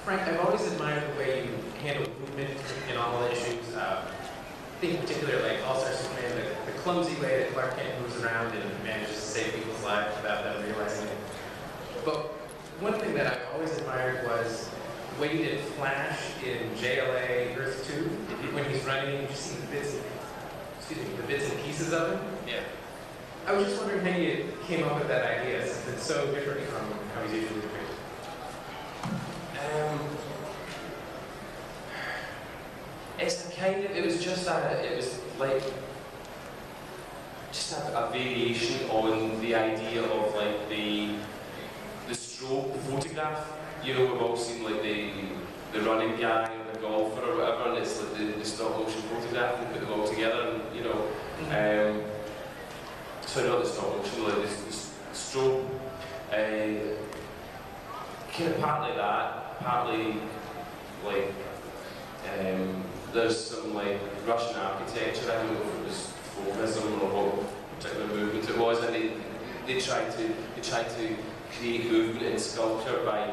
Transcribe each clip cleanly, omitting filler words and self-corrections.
Frank, I've always admired the way you handle movement in all the issues. In particular, like All-Star Superman, the clumsy way that Clark Kent moves around and manages to save people's lives without them realizing it. But one thing that I've always admired was the way you did Flash in JLA Earth 2. When he's running, you just see the bits and pieces of him. Yeah. I was just wondering how you came up with that idea, since it's so different from how he's usually depicted. It's a kind of, it was like, just a variation on the idea of like the stroke, the photograph. You know, we've all seen like the running guy or the golfer or whatever, and it's like the stop motion photograph and put them all together, and you know, sorry, not the stop motion, like the stroke. Kind of partly that, partly like there's some like Russian architecture. I don't know if it was Fauvism or what particular movement it was, and they tried to create movement in sculpture by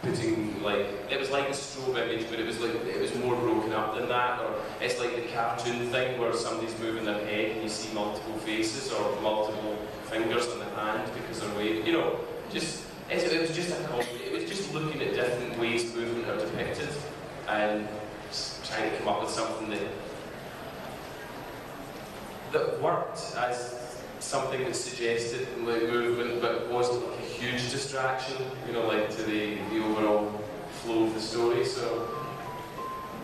putting like, it was like a strobe image, but it was more broken up than that. Or it's like the cartoon thing where somebody's moving their head and you see multiple faces or multiple fingers on the hand because they're waving. You know, just it was just a comedy. It was just looking at different ways movement are depicted and just trying to come up with something that worked as something that suggested like movement but wasn't like a huge distraction, you know, like to the overall flow of the story. So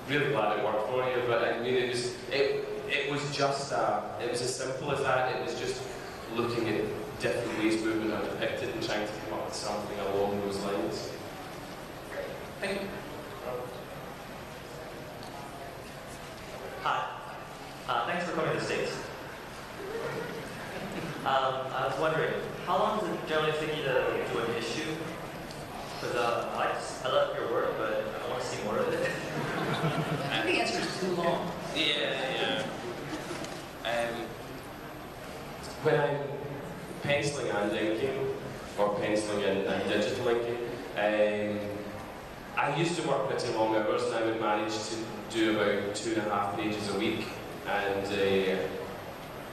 really glad it worked for you, but I mean it was as simple as that. It was just looking at different ways movement are depicted and trying to come up with something along those lines. Thank you. Hi. Thanks for coming to the States. I was wondering, how long does it generally take you to do an issue? Because I love your work, but I want to see more of it. I think the answer is too long. Yeah. When I'm penciling and inking, or penciling and digital inking, I used to work pretty long hours, and I would manage to do about 2.5 pages a week, and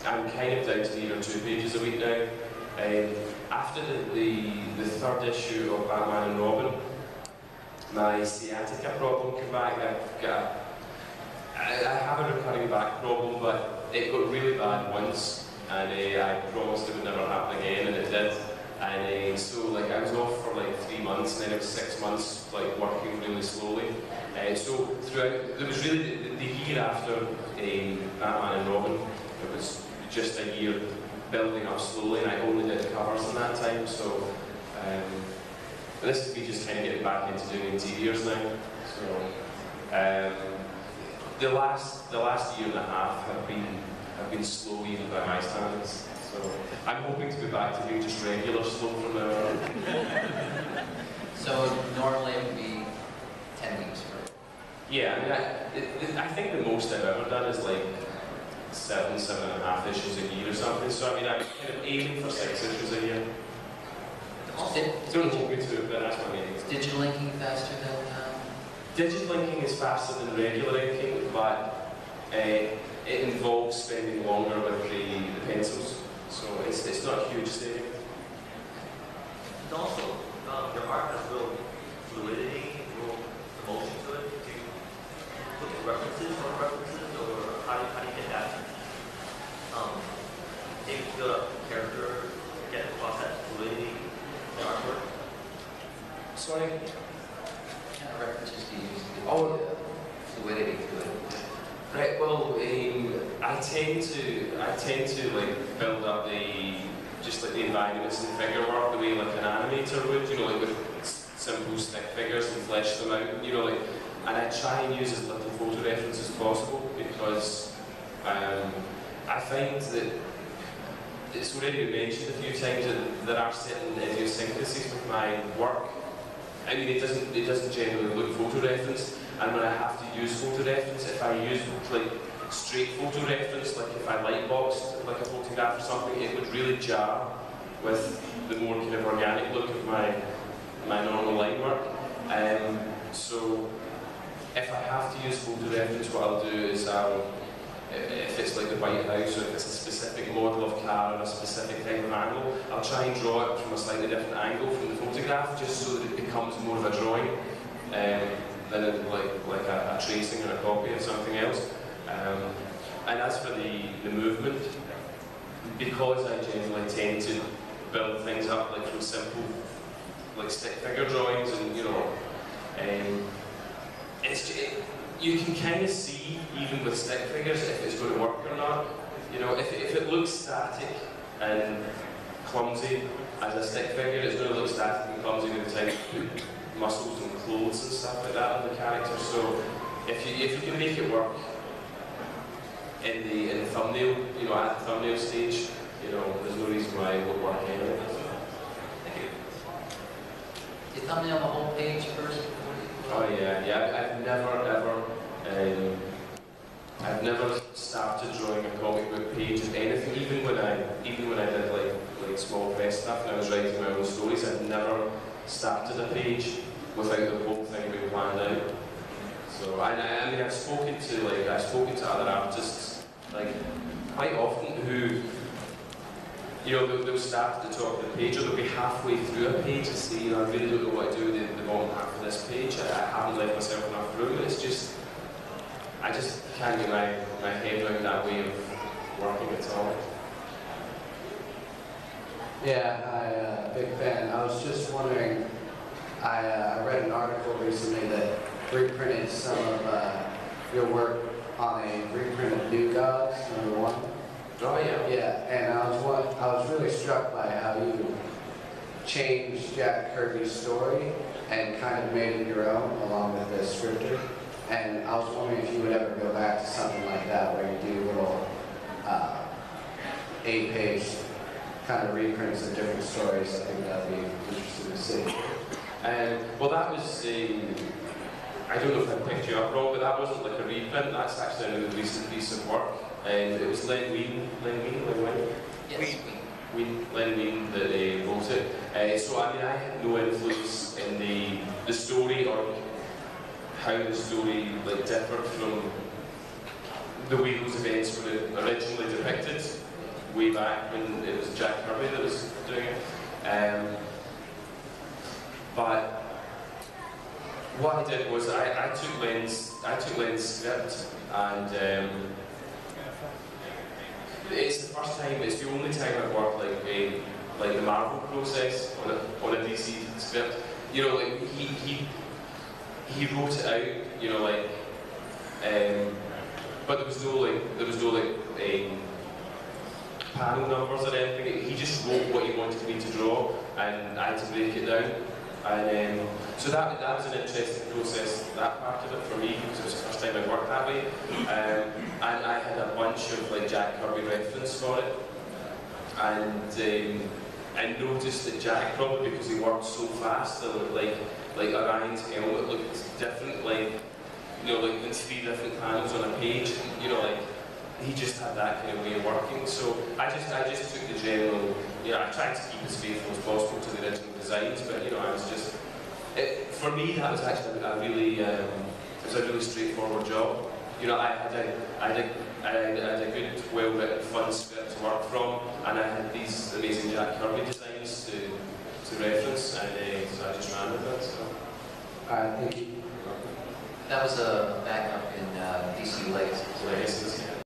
I'm kind of down to either 2 pages a week now. After the third issue of Batman and Robin, my sciatica problem came back. I have a recurring back problem, but it got really bad once, and I promised it would never happen again, and it did. And so like I was off for like 3 months, and then it was 6 months like working really slowly. So throughout, there was really the year after Batman and Robin, it was just a year building up slowly, and I only did covers in that time. So this is me just kind of getting back into doing interiors now. So the last year and a half have been slow even by my standards. So I'm hoping to be back to being just regular slow from now on. So normally it would be 10 weeks, right? Yeah, I mean, I think the most I've ever done is like 7.5 issues a year or something. So I mean, I'm kind of aiming for 6 issues a year. Don't hold me to it, but that's my aim. Is digital inking faster than? Digital inking is faster than regular inking, but it involves spending longer with the pencils. So it's not a huge saving. And also, your art has real fluidity, real emotion to it. Do you look at references, or how do you get that? Maybe build up character, get across that fluidity in the artwork. Sorry? What kind of references do you use to Oh, fluidity to it? right. Well, I tend to like build up just like the environments and figure work the way like an animator would, you know, like with simple stick figures and flesh them out, you know, like. And I try and use as little photo reference as possible because I find that it's already been mentioned a few times that there are certain idiosyncrasies with my work. I mean, it doesn't generally look photo reference, and when I have to use photo reference, if I use like straight photo reference, like if I lightboxed like a photograph or something, it would really jar with the more kind of organic look of my normal line work. So if I have to use photo reference, what I'll do is if it's like the White House, or if it's a specific model of car or a specific type of angle, I'll try and draw it from a slightly different angle from the photograph, just so that it becomes more of a drawing than like a tracing or a copy of something else. And as for the movement, because I generally tend to build things up like from simple like stick figure drawings, and you know, you can kind of see even with stick figures if it's going to work or not. You know, if it looks static and clumsy as a stick figure, it's going to look static and clumsy with the time you put muscles and clothes and stuff like that on the character. So if you can make it work in the thumbnail, you know, at the thumbnail stage, you know, there's no reason why it won't work anyway. Thank you. You thumbnail the whole page first before you... Oh yeah. I've never started drawing a comic book page of anything. Even when I did like small press stuff and I was writing my own stories, I've never started a page without the whole thing being planned out. So I mean I've spoken to other artists like quite often who, you know, they'll start at the top of the page, or they'll be halfway through a page and say, you know, I really don't know what to do with the bottom half of this page. I haven't left myself enough room. It's just, I just can't get my head around that way of working at all. Yeah, big fan. I was just wondering, I read an article recently that reprinted some of your work on a reprint of New Gods, #1. Oh yeah. Yeah, and I was really struck by how you changed Jack Kirby's story and kind of made it your own along with the scripter. And I was wondering if you would ever go back to something like that where you do little 8-page kind of reprints of different stories. I think that'd be interesting to see. Well, that was I don't know if I picked you up wrong, but that wasn't like a reprint. That's actually a really recent piece of work, and it was Len Wein Yes, Len Wein that wrote it. So I mean, I had no influence in the story or how the story like differed from the way those events were originally depicted way back when it was Jack Kirby that was doing it. But what I did was I took Len's script, and it's the first time, it's the only time I've worked like the Marvel process on a DC script. You know, like he wrote it out, you know, like, but there was no panel numbers or anything. He just wrote what he wanted me to draw, and I had to break it down. And so that was an interesting process, that part of it for me, because it was the first time I'd worked that way. And I had a bunch of like Jack Kirby reference for it. And I noticed that Jack, probably because he worked so fast, that like Orion's helmet looked different, like, you know, like in 3 different panels on a page, you know, like he just had that kind of way of working. So I just took the general, you know, I tried to keep as faithful as possible to the original designs, but you know, I was just, for me that was actually a really, it was a really straightforward job. You know, I had a good, well-written, fun script to work from, and I had these amazing Jack Kirby designs to reference, and so I just ran with it. So. Alright, thank you. that was a backup in DC Legacy.